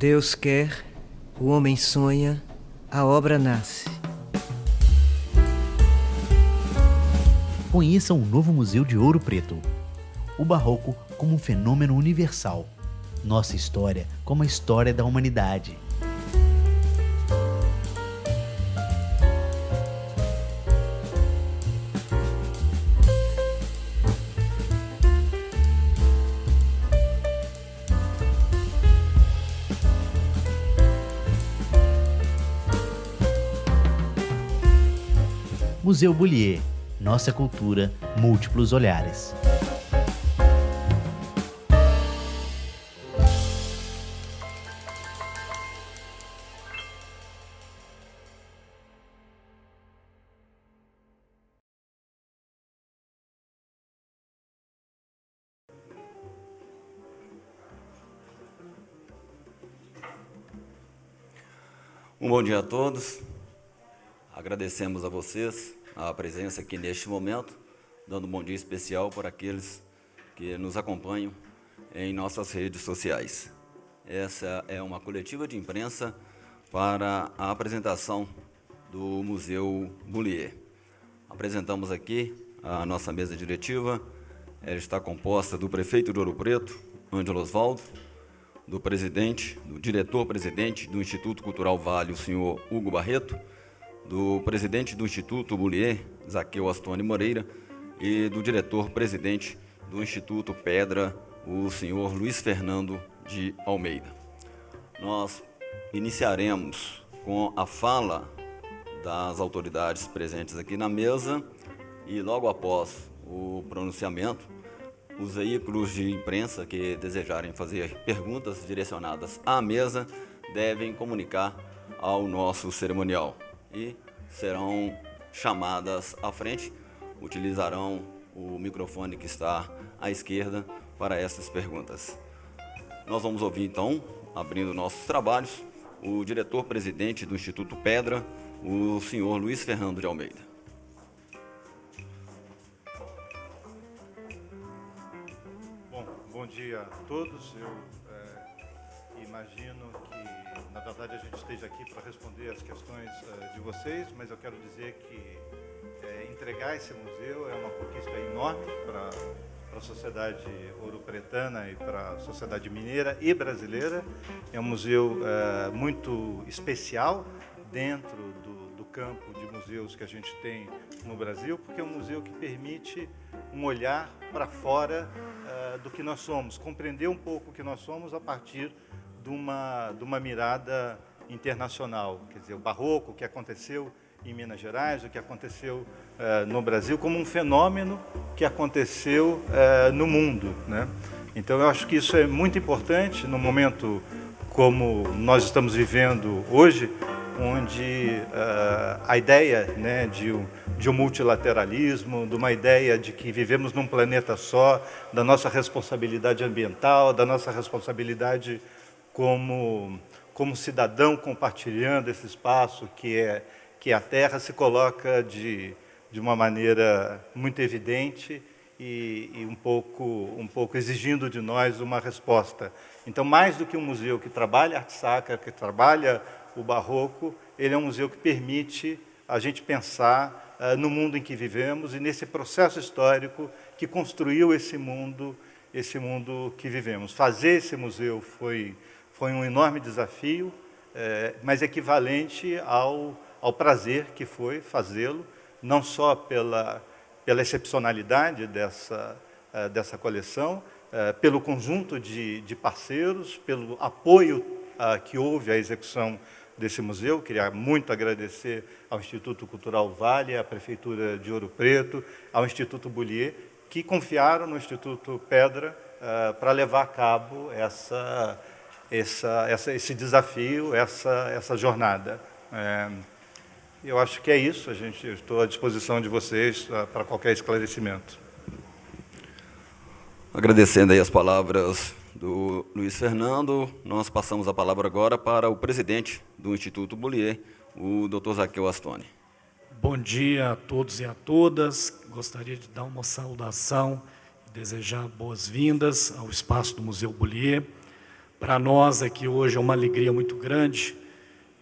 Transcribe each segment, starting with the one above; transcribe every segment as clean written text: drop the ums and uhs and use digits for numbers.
Deus quer, o homem sonha, a obra nasce. Conheça o novo Museu de Ouro Preto. O Barroco como um fenômeno universal. Nossa história como a história da humanidade. Museu Bullier. Nossa cultura, múltiplos olhares. Um bom dia a todos. Agradecemos a vocês a presença aqui neste momento, dando um bom dia especial para aqueles que nos acompanham em nossas redes sociais. Essa é uma coletiva de imprensa para a apresentação do Museu Bullier. Apresentamos aqui a nossa mesa diretiva. Ela está composta do prefeito de Ouro Preto, Ângelo Osvaldo, do diretor-presidente do Instituto Cultural Vale, o senhor Hugo Barreto, do presidente do Instituto Bullier, Zaqueu Astoni Moreira, e do diretor-presidente do Instituto Pedra, o senhor Luiz Fernando de Almeida. Nós iniciaremos com a fala das autoridades presentes aqui na mesa e, logo após o pronunciamento, os veículos de imprensa que desejarem fazer perguntas direcionadas à mesa devem comunicar ao nosso cerimonial e serão chamadas à frente, utilizarão o microfone que está à esquerda para essas perguntas. Nós vamos ouvir, então, abrindo nossos trabalhos, o diretor-presidente do Instituto Pedra, o senhor Luiz Fernando de Almeida. Bom dia a todos. Eu imagino que, na verdade, a gente esteja aqui para responder as questões de vocês, mas eu quero dizer que entregar esse museu é uma conquista enorme para a sociedade ouropretana e para a sociedade mineira e brasileira. É um museu muito especial dentro do campo de museus que a gente tem no Brasil, porque é um museu que permite um olhar para fora do que nós somos, compreender um pouco o que nós somos a partir de uma mirada internacional. Quer dizer, o Barroco, o que aconteceu em Minas Gerais, o que aconteceu no Brasil, como um fenômeno que aconteceu no mundo, né? Então, eu acho que isso é muito importante no momento como nós estamos vivendo hoje, onde a ideia, né, de um multilateralismo, de uma ideia de que vivemos num planeta só, da nossa responsabilidade ambiental, da nossa responsabilidade como cidadão compartilhando esse espaço que é a Terra, se coloca de uma maneira muito evidente e um pouco exigindo de nós uma resposta. Então, mais do que um museu que trabalha a arte sacra, que trabalha o Barroco, ele é um museu que permite a gente pensar no mundo em que vivemos e nesse processo histórico que construiu esse mundo que vivemos. Fazer esse museu foi um enorme desafio, mas equivalente ao prazer que foi fazê-lo, não só pela excepcionalidade dessa coleção, pelo conjunto de parceiros, pelo apoio que houve à execução desse museu. Queria muito agradecer ao Instituto Cultural Vale, à Prefeitura de Ouro Preto, ao Instituto Bullier, que confiaram no Instituto Pedra para levar a cabo esse desafio, essa jornada. Eu acho que é isso. Eu estou à disposição de vocês para qualquer esclarecimento. Agradecendo aí as palavras do Luiz Fernando, nós passamos a palavra agora para o presidente do Instituto Bullier, o Dr. Zaqueu Astoni. Bom dia a todos e a todas. Gostaria de dar uma saudação e desejar boas-vindas ao espaço do Museu Bullier, Para nós aqui hoje é uma alegria muito grande,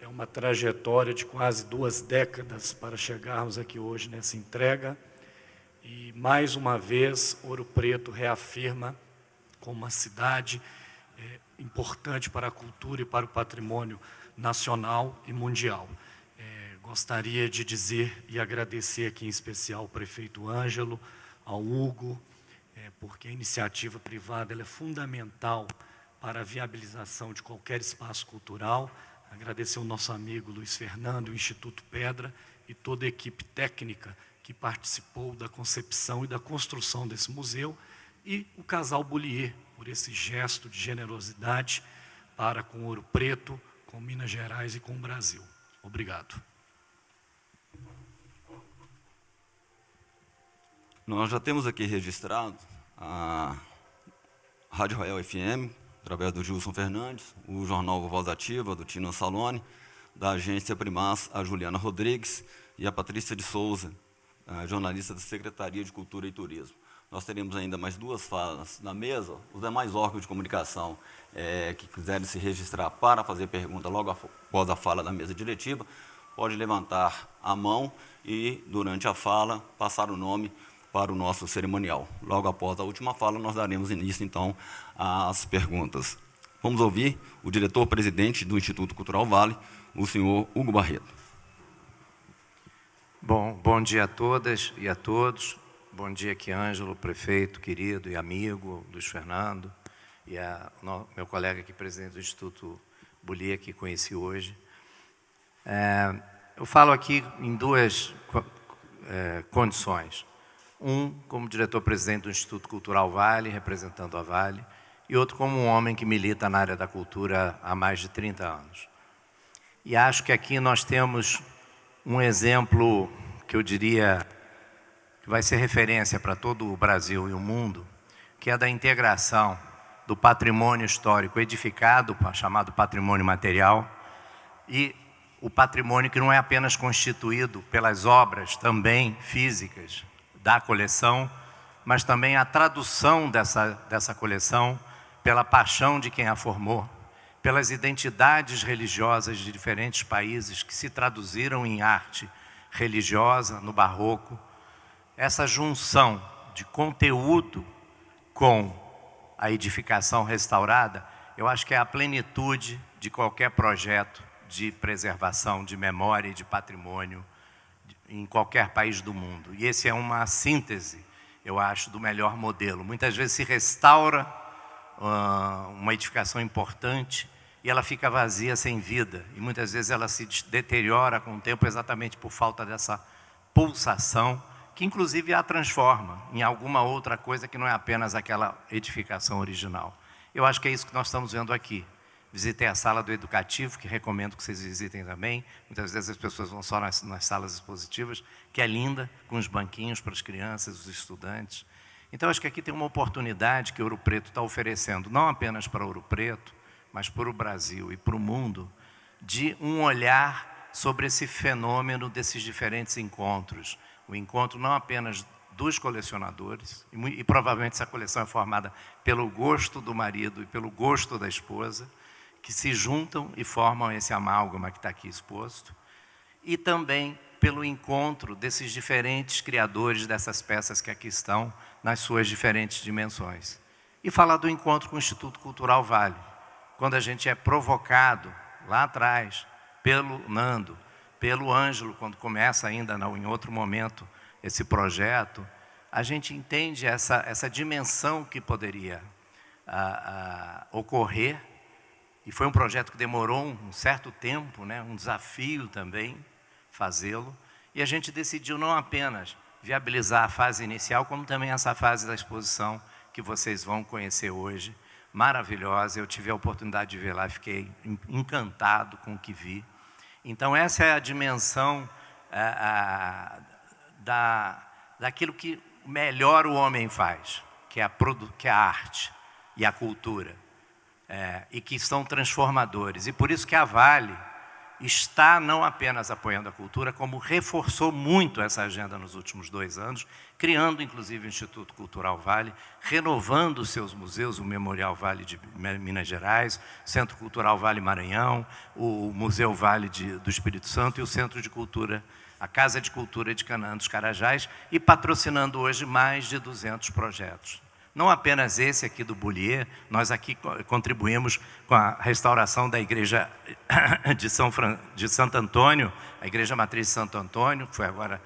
é uma trajetória de quase 2 décadas para chegarmos aqui hoje nessa entrega. E, mais uma vez, Ouro Preto reafirma como uma cidade importante para a cultura e para o patrimônio nacional e mundial. Gostaria de dizer e agradecer aqui em especial ao prefeito Ângelo, ao Hugo, porque a iniciativa privada ela é fundamental para a viabilização de qualquer espaço cultural. Agradecer ao nosso amigo Luiz Fernando, o Instituto Pedra e toda a equipe técnica que participou da concepção e da construção desse museu, e o casal Bullier, por esse gesto de generosidade para com Ouro Preto, com Minas Gerais e com o Brasil. Obrigado. Nós já temos aqui registrado a Rádio Royal FM, através do Gilson Fernandes, o jornal Voz Ativa, do Tino Salone, da agência Primaz, a Juliana Rodrigues e a Patrícia de Souza, a jornalista da Secretaria de Cultura e Turismo. Nós teremos ainda mais 2 falas na mesa. Os demais órgãos de comunicação que quiserem se registrar para fazer pergunta logo após a fala da mesa diretiva, pode levantar a mão e, durante a fala, passar o nome para o nosso cerimonial. Logo após a última fala, nós daremos início, então, às perguntas. Vamos ouvir o diretor-presidente do Instituto Cultural Vale, o senhor Hugo Barreto. Bom dia a todas e a todos. Bom dia aqui, Ângelo, prefeito querido e amigo, Luiz Fernando, e meu colega aqui, presidente do Instituto Bullier, que conheci hoje. Eu falo aqui em 2 condições. Como diretor-presidente do Instituto Cultural Vale, representando a Vale, e outro como um homem que milita na área da cultura há mais de 30 anos. E acho que aqui nós temos um exemplo que eu diria que vai ser referência para todo o Brasil e o mundo, que é da integração do patrimônio histórico edificado, chamado patrimônio material, e o patrimônio que não é apenas constituído pelas obras também físicas da coleção, mas também a tradução dessa coleção pela paixão de quem a formou, pelas identidades religiosas de diferentes países que se traduziram em arte religiosa no Barroco. Essa junção de conteúdo com a edificação restaurada, eu acho que é a plenitude de qualquer projeto de preservação de memória e de patrimônio em qualquer país do mundo. E esse é uma síntese, eu acho, do melhor modelo. Muitas vezes se restaura uma edificação importante e ela fica vazia, sem vida. E muitas vezes ela se deteriora com o tempo exatamente por falta dessa pulsação, que inclusive a transforma em alguma outra coisa que não é apenas aquela edificação original. Eu acho que é isso que nós estamos vendo aqui. Visitei a sala do Educativo, que recomendo que vocês visitem também. Muitas vezes as pessoas vão só nas salas expositivas, que é linda, com os banquinhos para as crianças, os estudantes. Então, acho que aqui tem uma oportunidade que Ouro Preto está oferecendo, não apenas para Ouro Preto, mas para o Brasil e para o mundo, de um olhar sobre esse fenômeno desses diferentes encontros. O encontro não apenas dos colecionadores, e provavelmente essa coleção é formada pelo gosto do marido e pelo gosto da esposa, que se juntam e formam esse amálgama que está aqui exposto, e também pelo encontro desses diferentes criadores dessas peças que aqui estão, nas suas diferentes dimensões. E falar do encontro com o Instituto Cultural Vale, quando a gente é provocado, lá atrás, pelo Nando, pelo Ângelo, quando começa ainda em outro momento esse projeto, a gente entende essa dimensão que poderia ocorrer. E foi um projeto que demorou um certo tempo, né, um desafio também fazê-lo. E a gente decidiu não apenas viabilizar a fase inicial, como também essa fase da exposição que vocês vão conhecer hoje, maravilhosa. Eu tive a oportunidade de ver lá, fiquei encantado com o que vi. Então, essa é a dimensão daquilo que melhor o homem faz, que é a arte e a cultura. E que são transformadores. E por isso que a Vale está não apenas apoiando a cultura, como reforçou muito essa agenda nos últimos 2 anos, criando, inclusive, o Instituto Cultural Vale, renovando os seus museus, o Memorial Vale de Minas Gerais, o Centro Cultural Vale Maranhão, o Museu Vale do Espírito Santo e o Centro de Cultura, a Casa de Cultura de Canaã dos Carajás, e patrocinando hoje mais de 200 projetos. Não apenas esse aqui do Bullier, nós aqui contribuímos com a restauração da igreja de Santo Antônio, a Igreja Matriz de Santo Antônio, que foi agora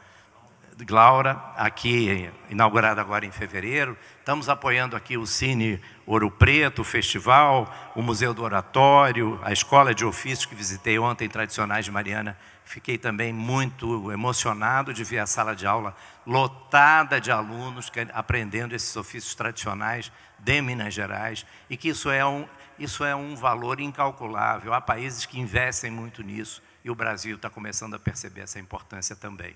de Glaura, aqui inaugurada agora em fevereiro. Estamos apoiando aqui o Cine Ouro Preto, o festival, o Museu do Oratório, a Escola de Ofícios que visitei ontem, Tradicionais de Mariana. Fiquei também muito emocionado de ver a sala de aula lotada de alunos aprendendo esses ofícios tradicionais de Minas Gerais, e que isso é um valor incalculável. Há países que investem muito nisso, e o Brasil está começando a perceber essa importância também.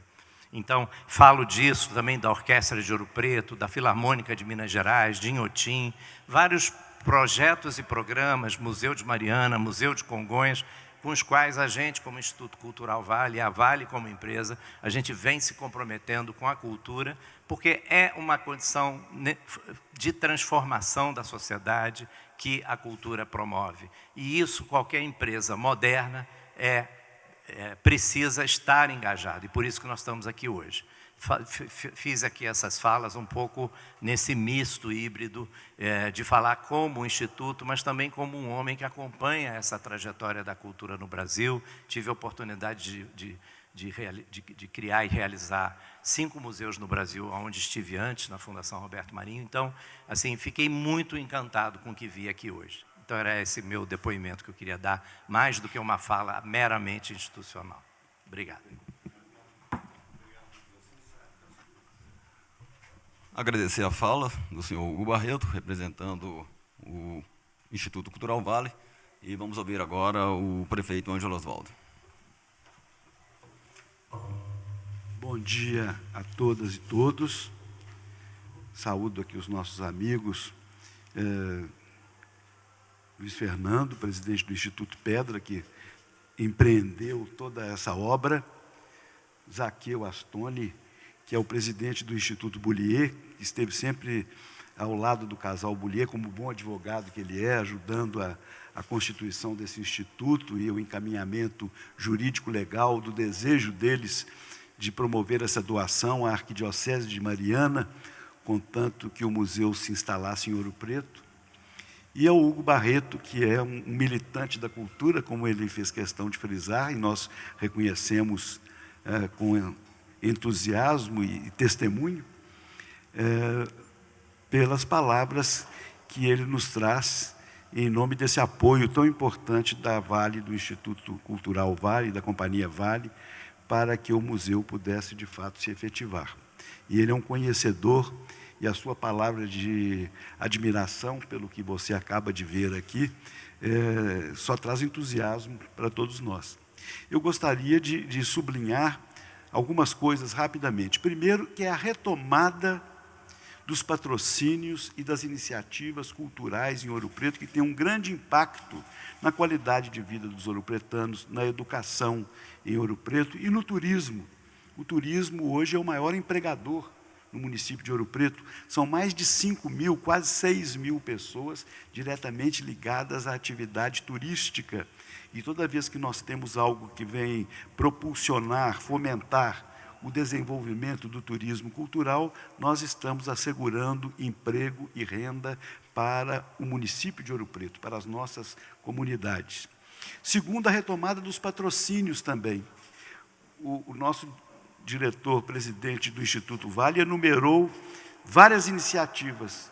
Então, falo disso também da Orquestra de Ouro Preto, da Filarmônica de Minas Gerais, de Inhotim, vários projetos e programas, Museu de Mariana, Museu de Congonhas, com os quais a gente, como Instituto Cultural Vale, a Vale como empresa, a gente vem se comprometendo com a cultura, porque é uma condição de transformação da sociedade que a cultura promove. E isso qualquer empresa moderna precisa estar engajada, e por isso que nós estamos aqui hoje. Fiz aqui essas falas um pouco nesse misto híbrido de falar como Instituto, mas também como um homem que acompanha essa trajetória da cultura no Brasil. Tive a oportunidade de criar e realizar 5 museus no Brasil, onde estive antes, na Fundação Roberto Marinho. Então, assim, fiquei muito encantado com o que vi aqui hoje. Então, era esse meu depoimento que eu queria dar, mais do que uma fala meramente institucional. Obrigado. Agradecer a fala do senhor Hugo Barreto, representando o Instituto Cultural Vale, e vamos ouvir agora o prefeito Ângelo Osvaldo. Bom dia a todas e todos. Saúdo aqui os nossos amigos. Luiz Fernando, presidente do Instituto Pedra, que empreendeu toda essa obra. Zaqueu Astoni, que é o presidente do Instituto Bullier, que esteve sempre ao lado do casal Bullier, como bom advogado que ele é, ajudando a constituição desse instituto e o encaminhamento jurídico-legal do desejo deles de promover essa doação à Arquidiocese de Mariana, contanto que o museu se instalasse em Ouro Preto. E ao Hugo Barreto, que é um militante da cultura, como ele fez questão de frisar, e nós reconhecemos com entusiasmo e testemunho, pelas palavras que ele nos traz em nome desse apoio tão importante da Vale, do Instituto Cultural Vale, da Companhia Vale, para que o museu pudesse, de fato, se efetivar. E ele é um conhecedor, e a sua palavra de admiração pelo que você acaba de ver aqui, só traz entusiasmo para todos nós. Eu gostaria de sublinhar algumas coisas rapidamente. Primeiro, que é a retomada dos patrocínios e das iniciativas culturais em Ouro Preto, que tem um grande impacto na qualidade de vida dos ouropretanos, na educação em Ouro Preto e no turismo. O turismo hoje é o maior empregador no município de Ouro Preto. São mais de 5.000, quase 6.000 pessoas diretamente ligadas à atividade turística. E toda vez que nós temos algo que vem propulsionar, fomentar o desenvolvimento do turismo cultural, nós estamos assegurando emprego e renda para o município de Ouro Preto, para as nossas comunidades. Segundo, a retomada dos patrocínios também. O nosso diretor-presidente do Instituto Vale enumerou várias iniciativas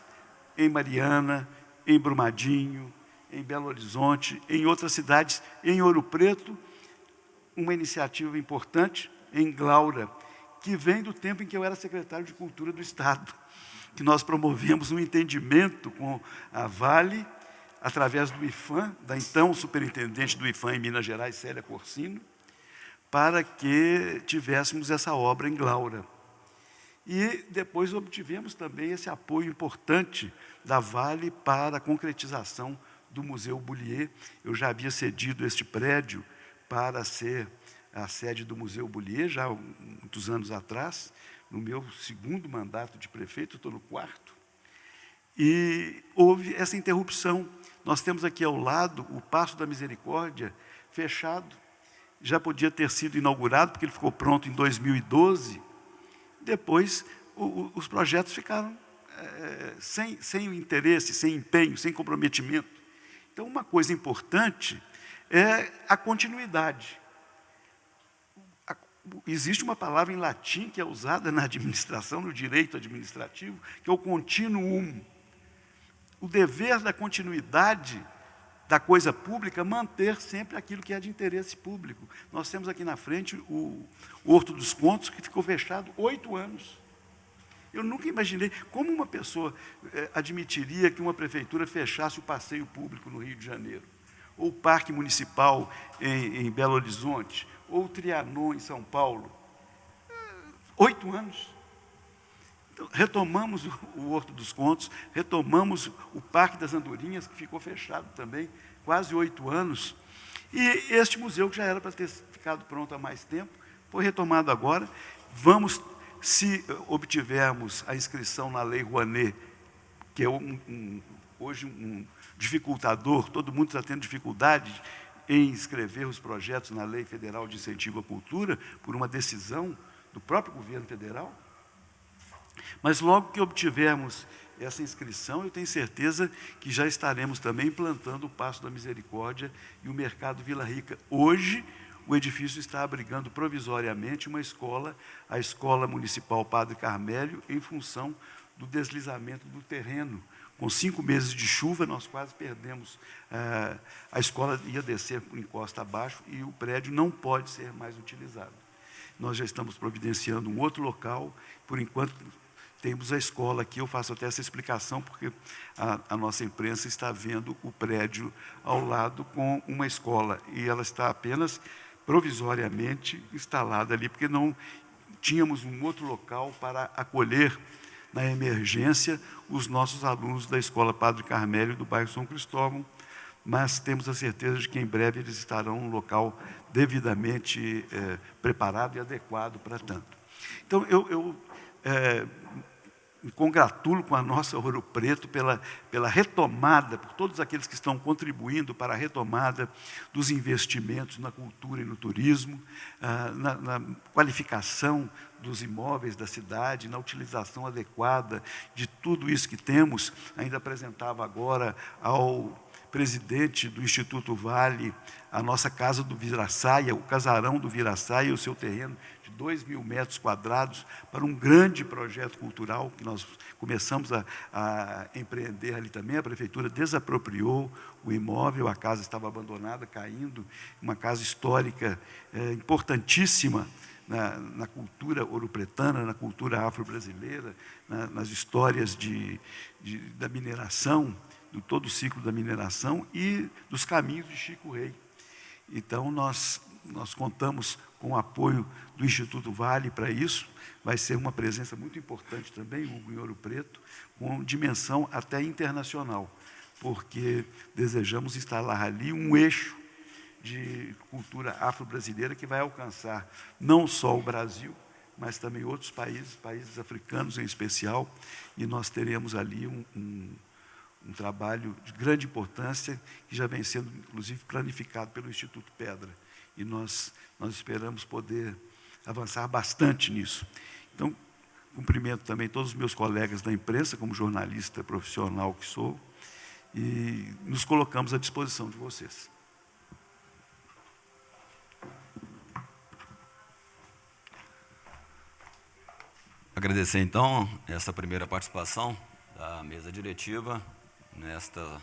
em Mariana, em Brumadinho, em Belo Horizonte, em outras cidades, em Ouro Preto, uma iniciativa importante em Glaura, que vem do tempo em que eu era secretário de Cultura do Estado, que nós promovemos um entendimento com a Vale, através do IFAM, da então superintendente do IFAM em Minas Gerais, Célia Corsino, para que tivéssemos essa obra em Glaura. E depois obtivemos também esse apoio importante da Vale para a concretização do Museu Bullier. Eu já havia cedido este prédio para ser a sede do Museu Bullier, já há muitos anos atrás, no meu segundo mandato de prefeito, estou no quarto, e houve essa interrupção. Nós temos aqui ao lado o Paço da Misericórdia, fechado, já podia ter sido inaugurado, porque ele ficou pronto em 2012, depois os projetos ficaram sem o interesse, sem empenho, sem comprometimento. Então, uma coisa importante é a continuidade. Existe uma palavra em latim que é usada na administração, no direito administrativo, que é o continuum. O dever da continuidade da coisa pública, manter sempre aquilo que é de interesse público. Nós temos aqui na frente o Horto dos Contos, que ficou fechado 8 anos. Eu nunca imaginei como uma pessoa admitiria que uma prefeitura fechasse o passeio público no Rio de Janeiro, ou o Parque Municipal em Belo Horizonte, ou o Trianon em São Paulo. 8 anos. Então, retomamos o Horto dos Contos, retomamos o Parque das Andorinhas, que ficou fechado também, quase 8 anos. E este museu, que já era para ter ficado pronto há mais tempo, foi retomado agora. Vamos, se obtivermos a inscrição na Lei Rouanet, que é hoje um dificultador, todo mundo está tendo dificuldade em inscrever os projetos na Lei Federal de Incentivo à Cultura, por uma decisão do próprio governo federal. Mas logo que obtivermos essa inscrição, eu tenho certeza que já estaremos também implantando o Paço da Misericórdia e o Mercado Vila Rica. Hoje, o edifício está abrigando provisoriamente uma escola, a Escola Municipal Padre Carmélio, em função do deslizamento do terreno. Com 5 meses de chuva, nós quase perdemos. A escola ia descer por encosta abaixo e o prédio não pode ser mais utilizado. Nós já estamos providenciando um outro local, por enquanto temos a escola aqui, eu faço até essa explicação, porque a nossa imprensa está vendo o prédio ao lado com uma escola, e ela está apenas provisoriamente instalada ali, porque não tínhamos um outro local para acolher, na emergência, os nossos alunos da Escola Padre Carmélio do bairro São Cristóvão, mas temos a certeza de que em breve eles estarão num local devidamente preparado e adequado para tanto. Então, eu me congratulo com a nossa Ouro Preto pela retomada, por todos aqueles que estão contribuindo para a retomada dos investimentos na cultura e no turismo, na qualificação dos imóveis da cidade, na utilização adequada de tudo isso que temos. Ainda apresentava agora ao presidente do Instituto Vale a nossa Casa do Viraçaia, o casarão do Viraçaia, o seu terreno de 2.000 metros quadrados, para um grande projeto cultural que nós começamos a empreender ali também. A prefeitura desapropriou o imóvel, a casa estava abandonada, caindo, uma casa histórica importantíssima na cultura ouropretana, na cultura afro-brasileira, nas histórias da mineração, de todo o ciclo da mineração e dos caminhos de Chico Rei. Então, nós contamos com o apoio do Instituto Vale para isso. Vai ser uma presença muito importante também, Hugo, em Ouro Preto, com dimensão até internacional, porque desejamos instalar ali um eixo de cultura afro-brasileira que vai alcançar não só o Brasil, mas também outros países africanos em especial, e nós teremos ali um trabalho de grande importância, que já vem sendo, inclusive, planificado pelo Instituto Pedra, e nós esperamos poder avançar bastante nisso. Então, cumprimento também todos os meus colegas da imprensa, como jornalista profissional que sou, e nos colocamos à disposição de vocês. Agradecer, então, essa primeira participação da mesa diretiva, nesta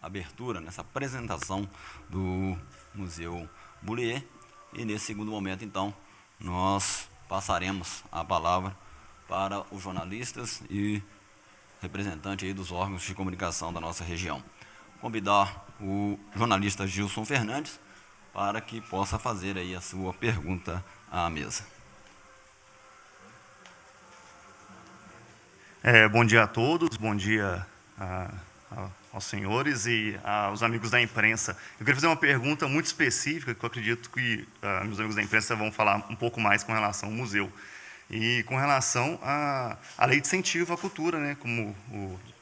abertura, nessa apresentação do Museu Bullier. E nesse segundo momento, então, nós passaremos a palavra para os jornalistas e representantes aí dos órgãos de comunicação da nossa região. Convidar o jornalista Gilson Fernandes para que possa fazer aí a sua pergunta à mesa. Bom dia a todos, bom dia aos senhores e aos amigos da imprensa. Eu queria fazer uma pergunta muito específica, que eu acredito que meus amigos da imprensa vão falar um pouco mais com relação ao museu. E com relação à lei de incentivo à cultura, né, como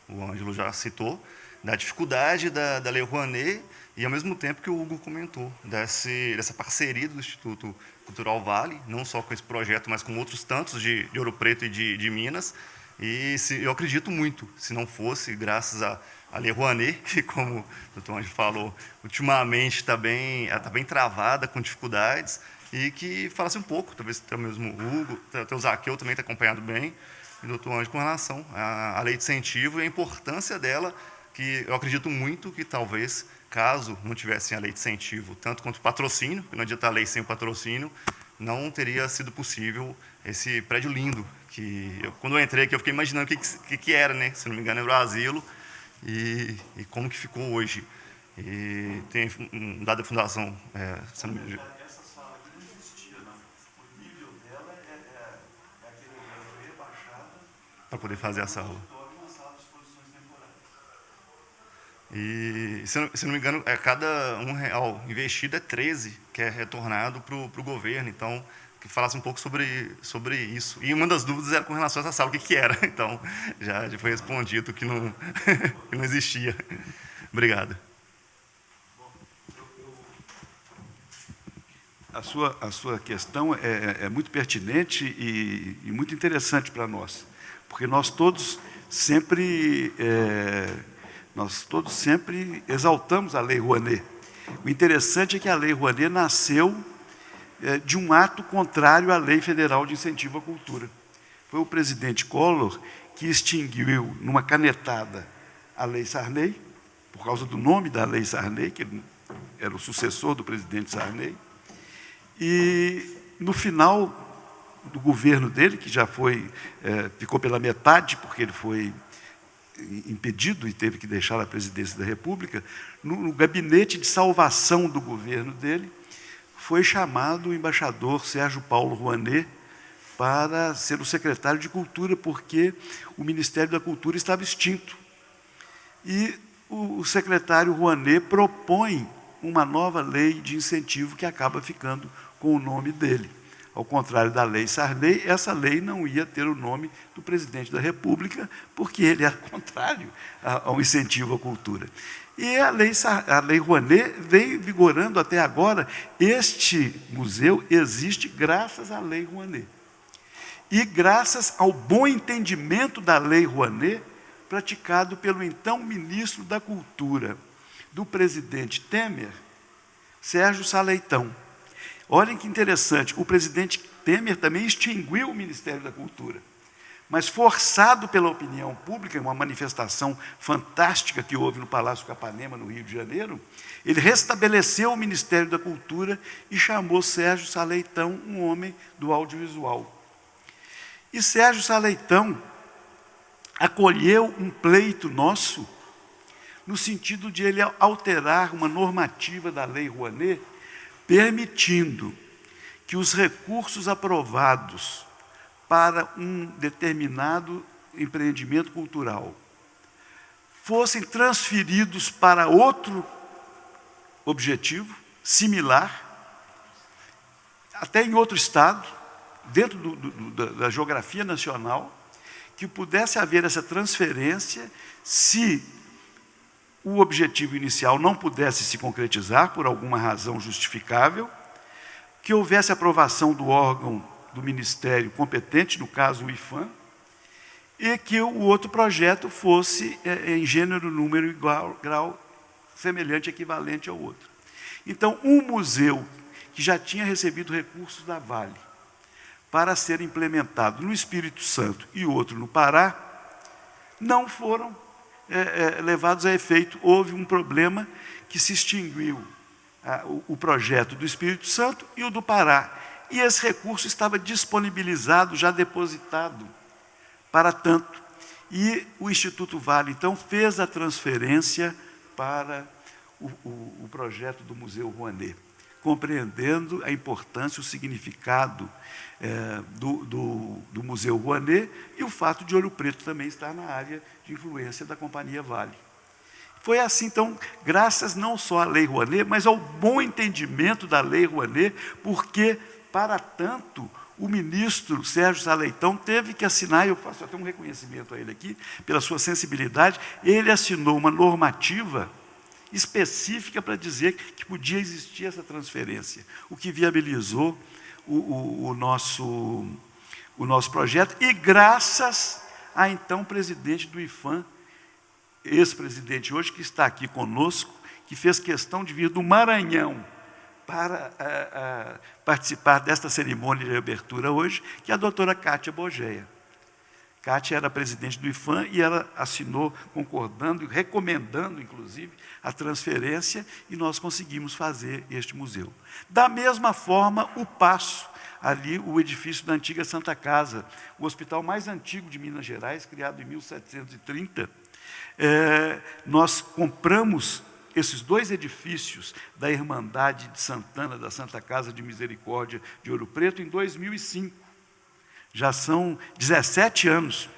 o Ângelo já citou, da dificuldade da Lei Rouanet e, ao mesmo tempo, que o Hugo comentou, dessa parceria do Instituto Cultural Vale, não só com esse projeto, mas com outros tantos de Ouro Preto e de Minas. E eu acredito muito, se não fosse, graças à Lei Rouanet, que, como o Dr. Ângelo falou, ultimamente está bem travada, com dificuldades, e que falasse um pouco, talvez até mesmo o Hugo, até o Zaqueu também está acompanhado bem, e o Dr. Ângelo, com relação à lei de incentivo e a importância dela, que eu acredito muito que talvez, caso não tivessem a lei de incentivo, tanto quanto o patrocínio, porque não adianta a lei sem o patrocínio, não teria sido possível esse prédio lindo, que quando eu entrei aqui eu fiquei imaginando o que era, né? Se não me engano era o asilo, e como que ficou hoje. E tem um dado da fundação, se não me engano, Essa sala aqui não existia, não. O nível dela é aquele rebaixado para poder fazer a sala. uma sala de exposições temporárias. E, se não me engano, cada R$1 investido é 13, que é retornado para o governo. Então, que falasse um pouco sobre isso. E uma das dúvidas era com relação a essa sala, o que era. Então, já foi respondido que não, que não existia. Obrigado. A sua questão é muito pertinente e muito interessante para nós, porque nós todos sempre exaltamos a Lei Rouanet. O interessante é que a Lei Rouanet nasceu de um ato contrário à Lei Federal de Incentivo à Cultura. Foi o presidente Collor que extinguiu, numa canetada, a Lei Sarney, por causa do nome da Lei Sarney, que era o sucessor do presidente Sarney. E, no final do governo dele, que já ficou pela metade, porque ele foi impedido e teve que deixar a presidência da República, no gabinete de salvação do governo dele, foi chamado o embaixador Sérgio Paulo Rouanet para ser o secretário de Cultura, porque o Ministério da Cultura estava extinto. E o secretário Rouanet propõe uma nova lei de incentivo que acaba ficando com o nome dele. Ao contrário da Lei Sarney, essa lei não ia ter o nome do presidente da República, porque ele era contrário ao incentivo à cultura. E a Lei Rouanet vem vigorando até agora. Este museu existe graças à Lei Rouanet. E graças ao bom entendimento da Lei Rouanet, praticado pelo então ministro da Cultura, do presidente Temer, Sérgio Saleitão. Olhem que interessante, o presidente Temer também extinguiu o Ministério da Cultura, mas forçado pela opinião pública, uma manifestação fantástica que houve no Palácio Capanema, no Rio de Janeiro, ele restabeleceu o Ministério da Cultura e chamou Sérgio Saleitão, um homem do audiovisual. E Sérgio Saleitão acolheu um pleito nosso, no sentido de ele alterar uma normativa da Lei Rouanet, permitindo que os recursos aprovados para um determinado empreendimento cultural fossem transferidos para outro objetivo, similar, até em outro estado, dentro da geografia nacional, que pudesse haver essa transferência se o objetivo inicial não pudesse se concretizar por alguma razão justificável, que houvesse aprovação do órgão do Ministério competente, no caso o IFAM, e que o outro projeto fosse em gênero, número, igual, grau, semelhante, equivalente ao outro. Então, um museu que já tinha recebido recursos da Vale para ser implementado no Espírito Santo e outro no Pará, não foram levados a efeito. Houve um problema que se extinguiu o projeto do Espírito Santo e o do Pará. E esse recurso estava disponibilizado, já depositado, para tanto. E o Instituto Vale, então, fez a transferência para o projeto do Museu Rouanet, compreendendo a importância, o significado do Museu Rouanet e o fato de Ouro Preto também estar na área de influência da Companhia Vale. Foi assim, então, graças não só à Lei Rouanet, mas ao bom entendimento da Lei Rouanet, porque, para tanto, o ministro Sérgio Sá Leitão teve que assinar, e eu faço até um reconhecimento a ele aqui, pela sua sensibilidade, ele assinou uma normativa específica para dizer que podia existir essa transferência, o que viabilizou o nosso projeto, e graças a então presidente do IPHAN, ex-presidente hoje, que está aqui conosco, que fez questão de vir do Maranhão para participar desta cerimônia de abertura hoje, que é a doutora Cátia Bogeia. Cátia era presidente do IPHAN e ela assinou, concordando e recomendando, inclusive, a transferência, e nós conseguimos fazer este museu. Da mesma forma, o Paço, ali o edifício da antiga Santa Casa, o hospital mais antigo de Minas Gerais, criado em 1730, nós compramos esses 2 edifícios da Irmandade de Santana, da Santa Casa de Misericórdia de Ouro Preto, em 2005. Já são 17 anos.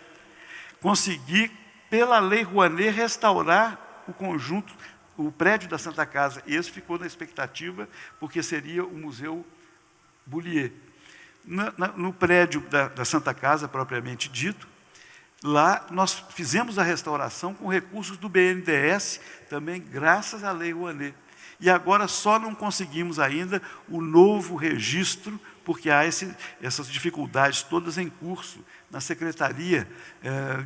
Consegui, pela Lei Rouanet, restaurar o conjunto, o prédio da Santa Casa. E esse ficou na expectativa, porque seria o Museu Bullier. No prédio da Santa Casa, propriamente dito, lá nós fizemos a restauração com recursos do BNDES, também graças à Lei Rouanet. E agora só não conseguimos ainda o novo registro, porque há essas dificuldades todas em curso na Secretaria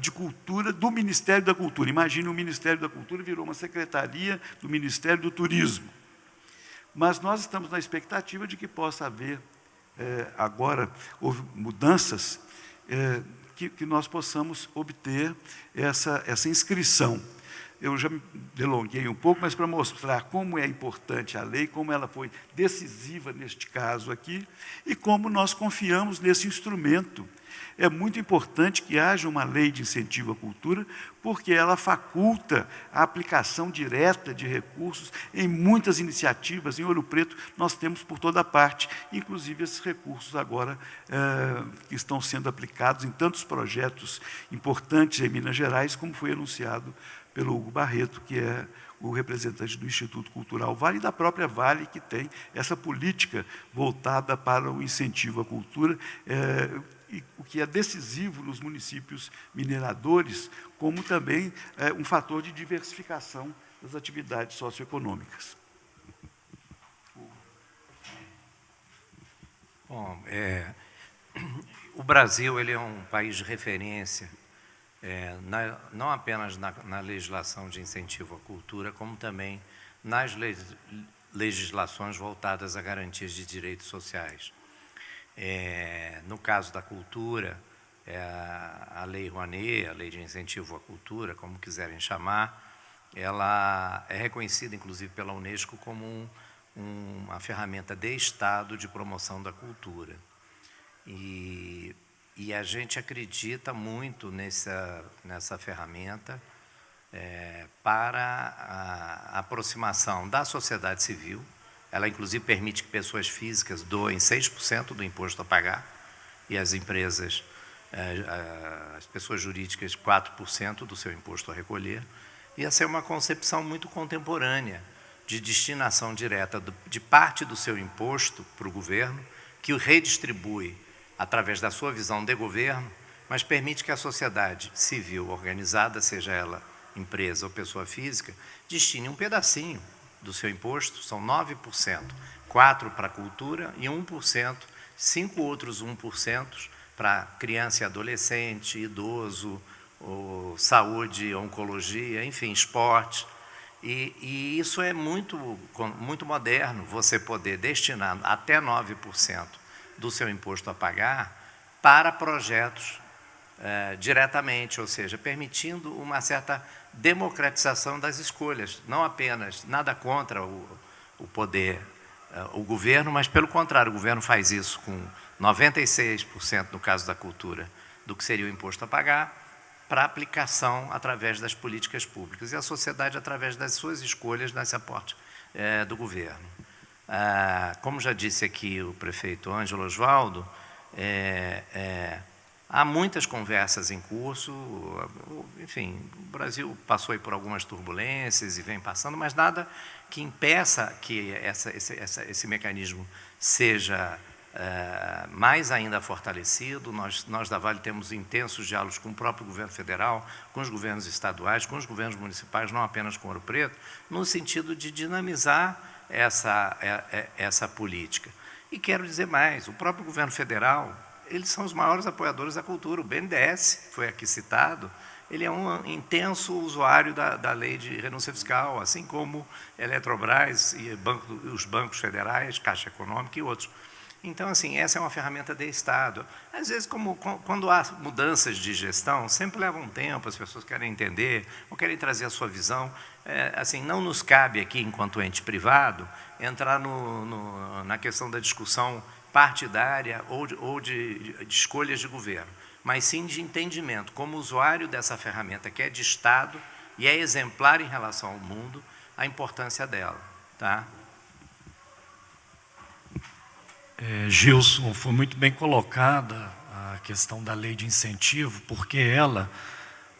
de Cultura do Ministério da Cultura. Imagine, o Ministério da Cultura virou uma secretaria do Ministério do Turismo. Mas nós estamos na expectativa de que possa haver, agora, houve mudanças, que nós possamos obter essa inscrição. Eu já me delonguei um pouco, mas para mostrar como é importante a lei, como ela foi decisiva neste caso aqui, e como nós confiamos nesse instrumento. É muito importante que haja uma lei de incentivo à cultura, porque ela faculta a aplicação direta de recursos em muitas iniciativas. Em Ouro Preto, nós temos por toda parte, inclusive esses recursos agora que estão sendo aplicados em tantos projetos importantes em Minas Gerais, como foi anunciado pelo Hugo Barreto, que é o representante do Instituto Cultural Vale, e da própria Vale, que tem essa política voltada para o incentivo à cultura, o que é decisivo nos municípios mineradores, como também um fator de diversificação das atividades socioeconômicas. Bom, o Brasil ele é um país de referência, não apenas na legislação de incentivo à cultura, como também nas legislações voltadas a garantias de direitos sociais. No caso da cultura, a Lei Rouanet, a Lei de Incentivo à Cultura, como quiserem chamar, ela é reconhecida, inclusive, pela Unesco como uma ferramenta de Estado de promoção da cultura. E a gente acredita muito nessa ferramenta para a aproximação da sociedade civil. Ela, inclusive, permite que pessoas físicas doem 6% do imposto a pagar e as empresas, as pessoas jurídicas, 4% do seu imposto a recolher. E essa é uma concepção muito contemporânea de destinação direta de parte do seu imposto para o governo, que o redistribui através da sua visão de governo, mas permite que a sociedade civil organizada, seja ela empresa ou pessoa física, destine um pedacinho do seu imposto, são 9%, 4% para a cultura e 1%, 5 outros 1% para criança e adolescente, idoso, ou saúde, oncologia, enfim, esporte. E isso é muito moderno, você poder destinar até 9% do seu imposto a pagar para projetos diretamente, ou seja, permitindo uma certa democratização das escolhas, não apenas nada contra o poder, o governo, mas pelo contrário, o governo faz isso com 96% no caso da cultura do que seria o imposto a pagar para aplicação através das políticas públicas e a sociedade através das suas escolhas nesse aporte do governo. Como já disse aqui o prefeito Ângelo Osvaldo, Há muitas conversas em curso, enfim, o Brasil passou aí por algumas turbulências e vem passando, mas nada que impeça que esse mecanismo seja mais ainda fortalecido. Nós da Vale temos intensos diálogos com o próprio governo federal, com os governos estaduais, com os governos municipais, não apenas com Ouro Preto, no sentido de dinamizar essa política. E quero dizer mais, o próprio governo federal, eles são os maiores apoiadores da cultura. O BNDES, foi aqui citado, ele é um intenso usuário da lei de renúncia fiscal, assim como Eletrobras e os bancos federais, Caixa Econômica e outros. Então, assim, essa é uma ferramenta de Estado. Às vezes, quando há mudanças de gestão, sempre leva um tempo, as pessoas querem entender, ou querem trazer a sua visão. Assim, não nos cabe aqui, enquanto ente privado, entrar na questão da discussão partidária ou de escolhas de governo, mas sim de entendimento, como usuário dessa ferramenta que é de Estado e é exemplar em relação ao mundo, a importância dela. Tá? Gilson, foi muito bem colocada a questão da lei de incentivo, porque ela,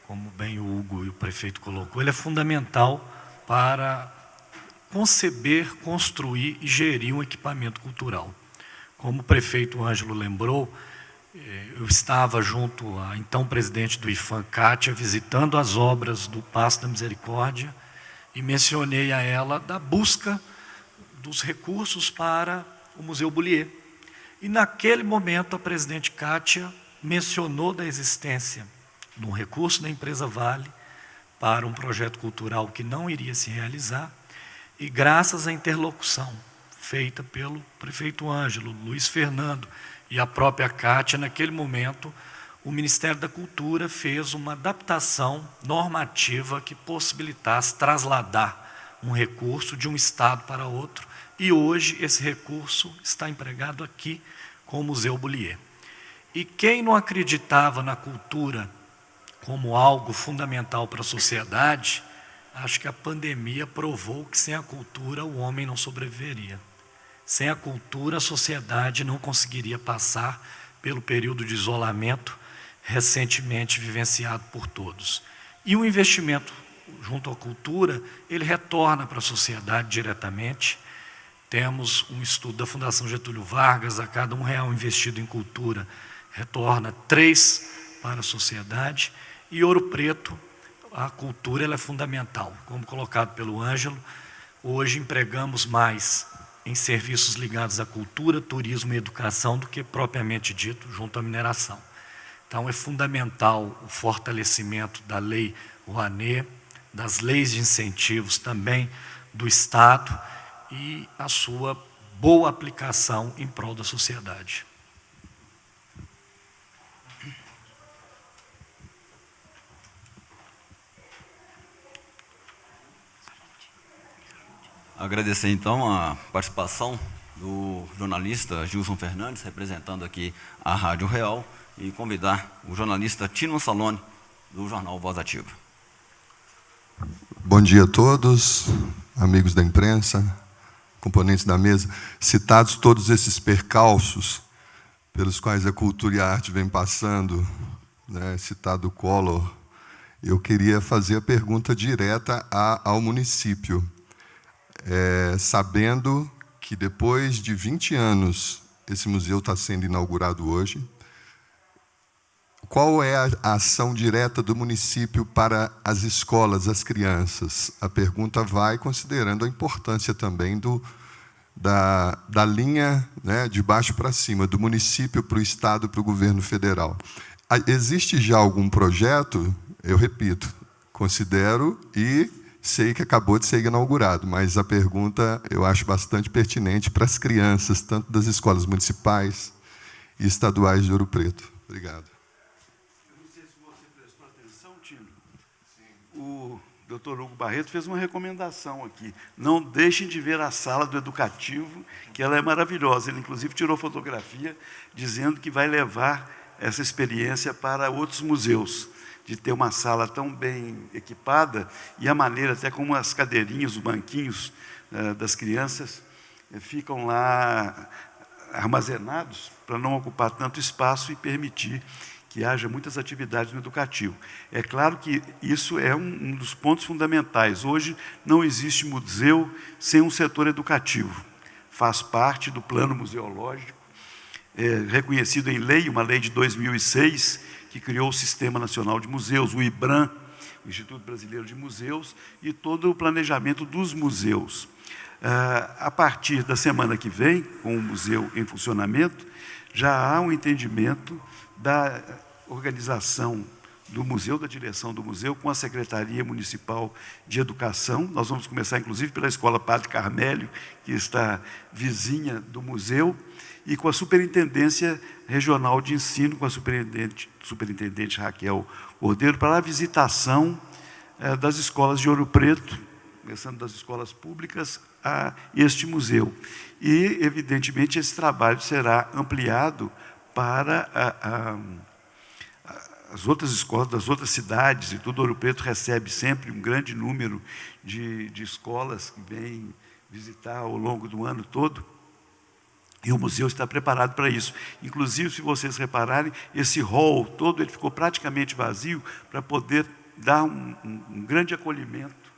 como bem o Hugo e o prefeito colocou, ela é fundamental para conceber, construir e gerir um equipamento cultural. Como o prefeito Ângelo lembrou, eu estava junto à então presidente do IFAM, Kátia, visitando as obras do Paço da Misericórdia e mencionei a ela da busca dos recursos para o Museu Bullier. E naquele momento a presidente Kátia mencionou da existência de um recurso da empresa Vale para um projeto cultural que não iria se realizar, e graças à interlocução feita pelo prefeito Ângelo, Luiz Fernando e a própria Kátia, naquele momento, o Ministério da Cultura fez uma adaptação normativa que possibilitasse trasladar um recurso de um estado para outro, e hoje esse recurso está empregado aqui com o Museu Bullier. E quem não acreditava na cultura como algo fundamental para a sociedade, acho que a pandemia provou que sem a cultura o homem não sobreviveria. Sem a cultura, a sociedade não conseguiria passar pelo período de isolamento recentemente vivenciado por todos. E o investimento junto à cultura, ele retorna para a sociedade diretamente. Temos um estudo da Fundação Getúlio Vargas, a cada R$1 investido em cultura, retorna 3 para a sociedade. E Ouro Preto, a cultura ela é fundamental. Como colocado pelo Ângelo, hoje empregamos mais em serviços ligados à cultura, turismo e educação do que propriamente dito junto à mineração. Então é fundamental o fortalecimento da lei Rouanet, das leis de incentivos também do Estado e a sua boa aplicação em prol da sociedade. Agradecer, então, a participação do jornalista Gilson Fernandes, representando aqui a Rádio Real, e convidar o jornalista Tino Salone, do jornal Voz Ativa. Bom dia a todos, amigos da imprensa, componentes da mesa. Citados todos esses percalços pelos quais a cultura e a arte vêm passando, né, citado o Collor, eu queria fazer a pergunta direta ao município. Sabendo que depois de 20 anos esse museu está sendo inaugurado hoje, qual é a ação direta do município para as escolas, as crianças? A pergunta vai considerando a importância também da linha, né, de baixo para cima, do município para o Estado, para o governo federal. Existe já algum projeto? Eu repito, considero e sei que acabou de ser inaugurado, mas a pergunta eu acho bastante pertinente para as crianças, tanto das escolas municipais e estaduais de Ouro Preto. Obrigado. Eu não sei se você prestou atenção, Tino. O doutor Hugo Barreto fez uma recomendação aqui. Não deixem de ver a sala do educativo, que ela é maravilhosa. Ele, inclusive, tirou fotografia dizendo que vai levar essa experiência para outros museus, de ter uma sala tão bem equipada e a maneira, até como as cadeirinhas, os banquinhos das crianças ficam lá armazenados para não ocupar tanto espaço e permitir que haja muitas atividades no educativo. É claro que isso é um dos pontos fundamentais. Hoje não existe museu sem um setor educativo. Faz parte do plano museológico, reconhecido em lei, uma lei de 2006, que criou o Sistema Nacional de Museus, o IBRAM, o Instituto Brasileiro de Museus, e todo o planejamento dos museus. A partir da semana que vem, com o museu em funcionamento, já há um entendimento da organização do museu, da direção do museu, com a Secretaria Municipal de Educação. Nós vamos começar, inclusive, pela Escola Padre Carmélio, que está vizinha do museu, e com a Superintendência Regional de Ensino, com a superintendente Raquel Cordeiro, para a visitação das escolas de Ouro Preto, começando das escolas públicas, a este museu. E, evidentemente, esse trabalho será ampliado para as outras escolas das outras cidades, e tudo Ouro Preto recebe sempre um grande número de escolas que vêm visitar ao longo do ano todo, e o museu está preparado para isso. Inclusive, se vocês repararem, esse hall todo ele ficou praticamente vazio para poder dar um grande acolhimento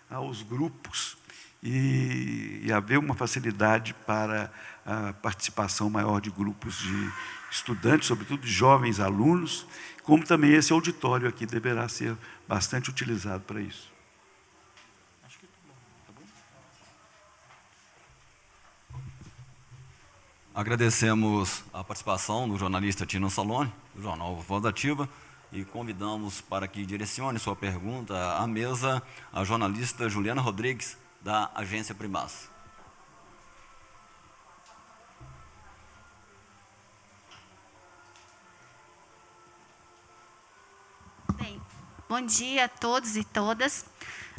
aos grupos e haver uma facilidade para a participação maior de grupos de estudantes, sobretudo de jovens alunos, como também esse auditório aqui deverá ser bastante utilizado para isso. Agradecemos a participação do jornalista Tino Salone, do jornal Voz Ativa, e convidamos para que direcione sua pergunta à mesa a jornalista Juliana Rodrigues, da Agência Primaz. Bem, bom dia a todos e todas.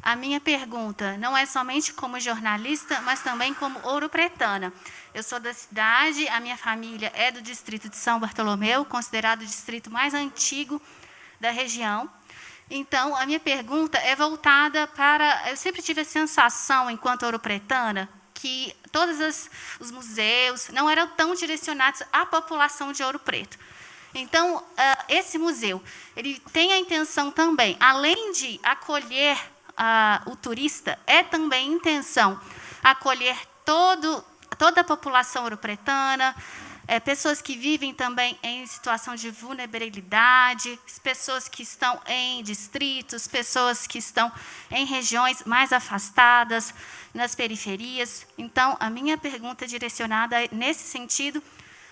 A minha pergunta não é somente como jornalista, mas também como ouropretana. Eu sou da cidade, a minha família é do distrito de São Bartolomeu, considerado o distrito mais antigo da região. Então, a minha pergunta é voltada para... Eu sempre tive a sensação, enquanto ouropretana, que todos os museus não eram tão direcionados à população de Ouro Preto. Então, esse museu, ele tem a intenção também, além de acolher o turista, é também intenção acolher toda a população ouropretana, pessoas que vivem também em situação de vulnerabilidade, pessoas que estão em distritos, pessoas que estão em regiões mais afastadas, nas periferias. Então, a minha pergunta é direcionada nesse sentido,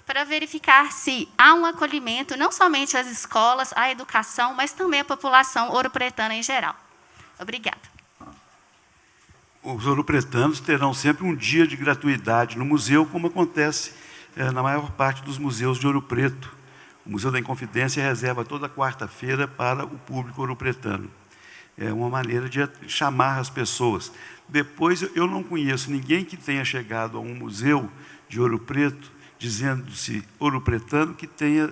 para verificar se há um acolhimento, não somente às escolas, à educação, mas também à população ouropretana em geral. Obrigada. Os ouropretanos terão sempre um dia de gratuidade no museu, como acontece na maior parte dos museus de Ouro Preto. O Museu da Inconfidência reserva toda quarta-feira para o público ouropretano. É uma maneira de chamar as pessoas. Depois, eu não conheço ninguém que tenha chegado a um museu de Ouro Preto, dizendo-se ouropretano, que tenha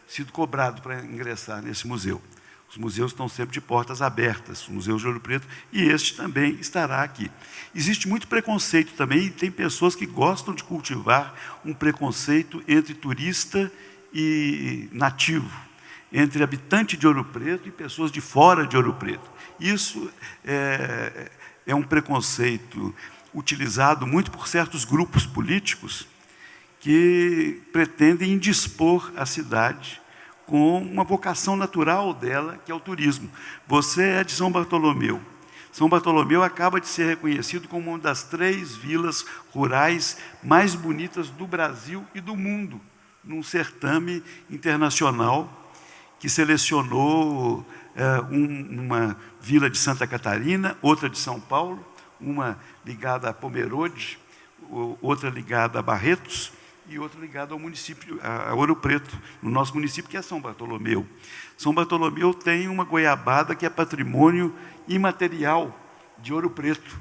sido cobrado para ingressar nesse museu. Os museus estão sempre de portas abertas, o Museu de Ouro Preto, e este também estará aqui. Existe muito preconceito também, e tem pessoas que gostam de cultivar um preconceito entre turista e nativo, entre habitante de Ouro Preto e pessoas de fora de Ouro Preto. Isso é um preconceito utilizado muito por certos grupos políticos que pretendem indispor a cidade com uma vocação natural dela, que é o turismo. Você é de São Bartolomeu. São Bartolomeu acaba de ser reconhecido como uma das 3 vilas rurais mais bonitas do Brasil e do mundo, num certame internacional que selecionou uma vila de Santa Catarina, outra de São Paulo, uma ligada a Pomerode, outra ligada a Barretos, e outra ligada ao município, a Ouro Preto, no nosso município, que é São Bartolomeu. São Bartolomeu tem uma goiabada que é patrimônio imaterial de Ouro Preto.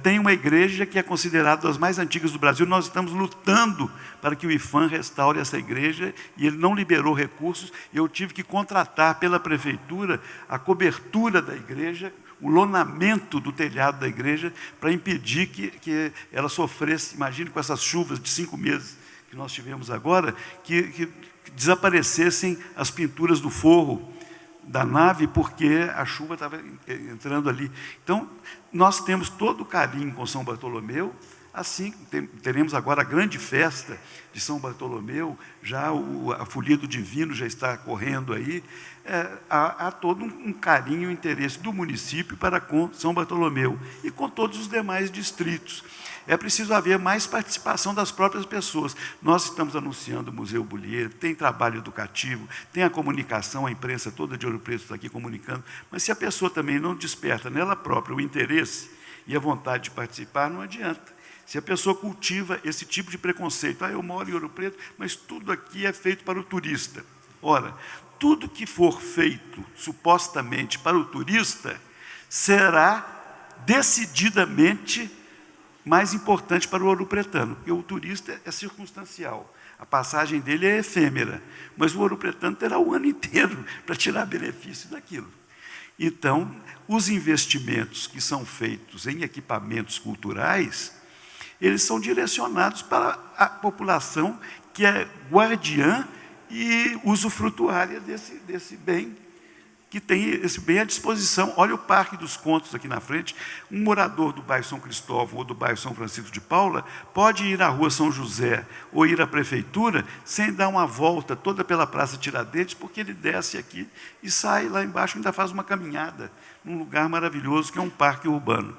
Tem uma igreja que é considerada das mais antigas do Brasil. Nós estamos lutando para que o IPHAN restaure essa igreja, e ele não liberou recursos. Eu tive que contratar pela prefeitura a cobertura da igreja, o lonamento do telhado da igreja, para impedir que ela sofresse, imagine com essas chuvas de 5 meses que nós tivemos agora, que desaparecessem as pinturas do forro da nave, porque a chuva estava entrando ali. Então, nós temos todo o carinho com São Bartolomeu. Assim, teremos agora a grande festa de São Bartolomeu, já a Folia do Divino já está correndo aí. Há todo um carinho e interesse do município para com São Bartolomeu e com todos os demais distritos. É preciso haver mais participação das próprias pessoas. Nós estamos anunciando o Museu Bullier, tem trabalho educativo, tem a comunicação, a imprensa toda de Ouro Preto está aqui comunicando, mas se a pessoa também não desperta nela própria o interesse e a vontade de participar, não adianta. Se a pessoa cultiva esse tipo de preconceito, eu moro em Ouro Preto, mas tudo aqui é feito para o turista. Ora, tudo que for feito supostamente para o turista será decididamente mais importante para o ouropretano, porque o turista é circunstancial, a passagem dele é efêmera, mas o ouropretano terá o ano inteiro para tirar benefício daquilo. Então, os investimentos que são feitos em equipamentos culturais, eles são direcionados para a população que é guardiã e usufrutuária desse bem, que tem esse bem à disposição. Olha o Parque dos Contos aqui na frente. Um morador do bairro São Cristóvão ou do bairro São Francisco de Paula pode ir à Rua São José ou ir à prefeitura sem dar uma volta toda pela Praça Tiradentes, porque ele desce aqui e sai lá embaixo e ainda faz uma caminhada num lugar maravilhoso que é um parque urbano.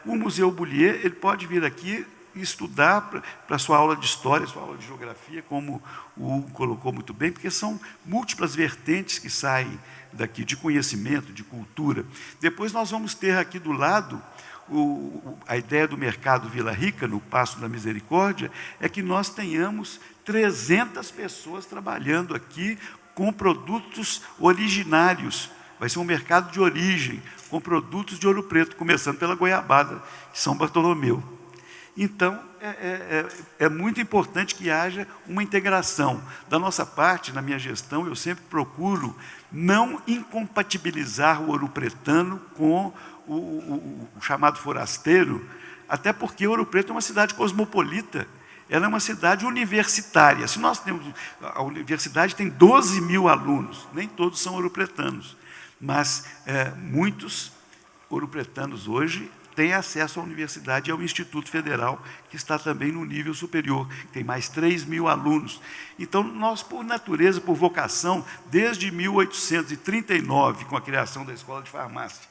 O Museu Bullier, ele pode vir aqui e estudar para a sua aula de história, sua aula de geografia, como o Hugo colocou muito bem, porque são múltiplas vertentes que saem daqui, de conhecimento, de cultura. Depois nós vamos ter aqui do lado, a ideia do mercado Vila Rica, no Paço da Misericórdia, é que nós tenhamos 300 pessoas trabalhando aqui com produtos originários. Vai ser um mercado de origem, com produtos de Ouro Preto, começando pela goiabada de São Bartolomeu. Então, é muito importante que haja uma integração. Da nossa parte, na minha gestão, eu sempre procuro não incompatibilizar o ouropretano com o chamado forasteiro, até porque Ouro Preto é uma cidade cosmopolita, ela é uma cidade universitária. Se nós temos, a universidade tem 12 mil alunos, nem todos são ouropretanos, mas muitos ouropretanos hoje têm acesso à universidade e ao Instituto Federal, que está também no nível superior, tem mais 3 mil alunos. Então, nós, por natureza, por vocação, desde 1839, com a criação da Escola de Farmácia,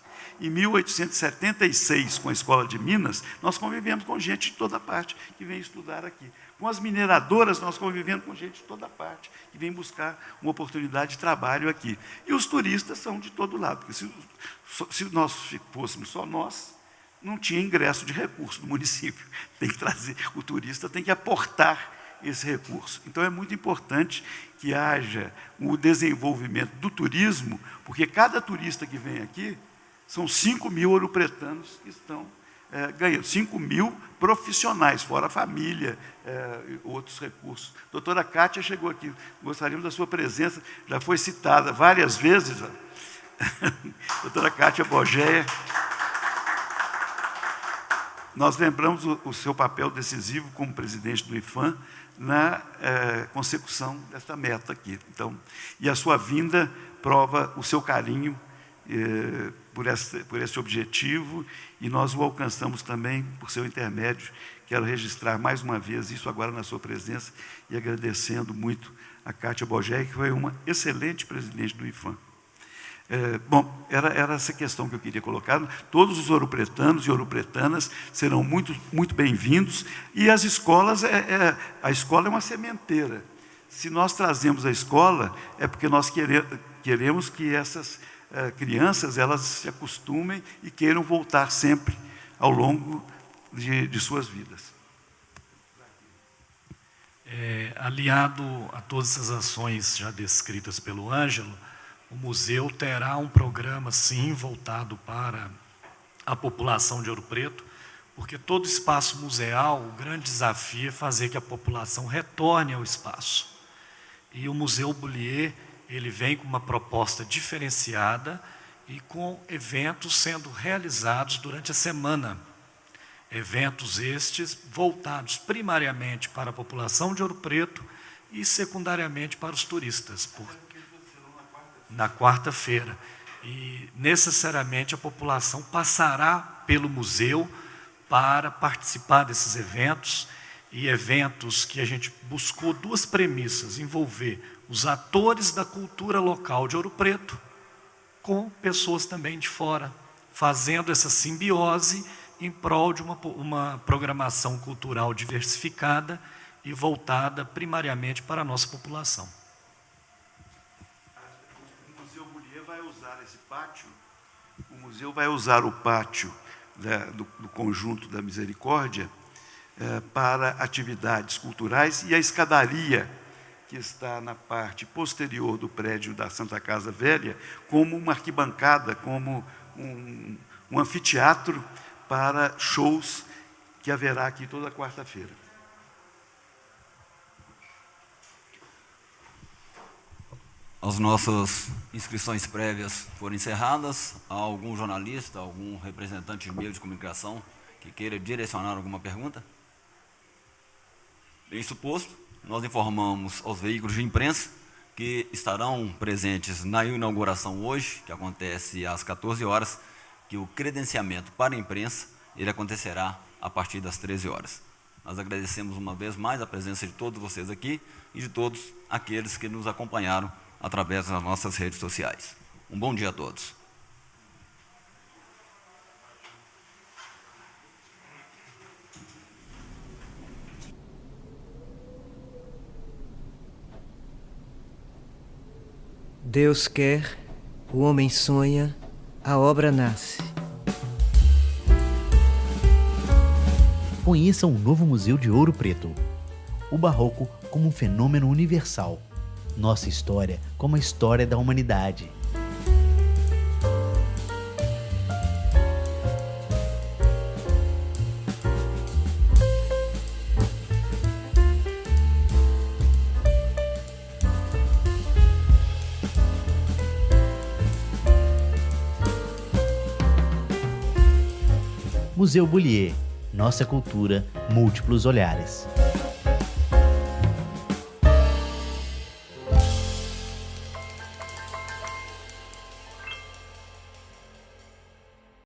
em 1876, com a Escola de Minas, nós convivemos com gente de toda parte que vem estudar aqui. Com as mineradoras, nós convivemos com gente de toda parte que vem buscar uma oportunidade de trabalho aqui. E os turistas são de todo lado, porque se nós fôssemos só nós, não tinha ingresso de recurso do município. Tem que trazer, o turista tem que aportar esse recurso. Então, é muito importante que haja o desenvolvimento do turismo, porque cada turista que vem aqui, são 5 mil ouropretanos que estão ganhando, 5 mil profissionais, fora a família, outros recursos. Doutora Kátia chegou aqui, gostaríamos da sua presença, já foi citada várias vezes. Doutora Kátia Bogéia, nós lembramos o seu papel decisivo como presidente do IFAM na consecução desta meta aqui. Então, e a sua vinda prova o seu carinho por esse objetivo, e nós o alcançamos também por seu intermédio. Quero registrar mais uma vez isso agora na sua presença e agradecendo muito a Kátia Bogé, que foi uma excelente presidente do IFAM. Bom, era essa questão que eu queria colocar. Todos os ouropretanos e ouropretanas serão muito bem-vindos, e as escolas, a escola é uma sementeira. Se nós trazemos a escola, é porque nós queremos que essas crianças elas se acostumem e queiram voltar sempre ao longo de suas vidas. Aliado a todas essas ações já descritas pelo Ângelo, o museu terá um programa, sim, voltado para a população de Ouro Preto, porque todo espaço museal, o grande desafio é fazer que a população retorne ao espaço. E o Museu Bullier, ele vem com uma proposta diferenciada e com eventos sendo realizados durante a semana. Eventos estes voltados primariamente para a população de Ouro Preto e, secundariamente, para os turistas, na quarta-feira. E, necessariamente, a população passará pelo museu para participar desses eventos, e eventos que a gente buscou duas premissas: envolver os atores da cultura local de Ouro Preto com pessoas também de fora, fazendo essa simbiose em prol de uma programação cultural diversificada e voltada primariamente para a nossa população. O Museu Bullier vai usar esse pátio, o museu vai usar o pátio do Conjunto da Misericórdia para atividades culturais, e a escadaria que está na parte posterior do prédio da Santa Casa Velha, como uma arquibancada, como um anfiteatro para shows que haverá aqui toda quarta-feira. As nossas inscrições prévias foram encerradas. Há algum jornalista, algum representante de meio de comunicação que queira direcionar alguma pergunta? Bem suposto, nós informamos aos veículos de imprensa que estarão presentes na inauguração hoje, que acontece às 14 horas, que o credenciamento para a imprensa ele acontecerá a partir das 13 horas. Nós agradecemos uma vez mais a presença de todos vocês aqui e de todos aqueles que nos acompanharam através das nossas redes sociais. Um bom dia a todos. Deus quer, o homem sonha, a obra nasce. Conheça o novo Museu de Ouro Preto. O Barroco como um fenômeno universal. Nossa história como a história da humanidade. Museu Bullier. Nossa cultura, múltiplos olhares.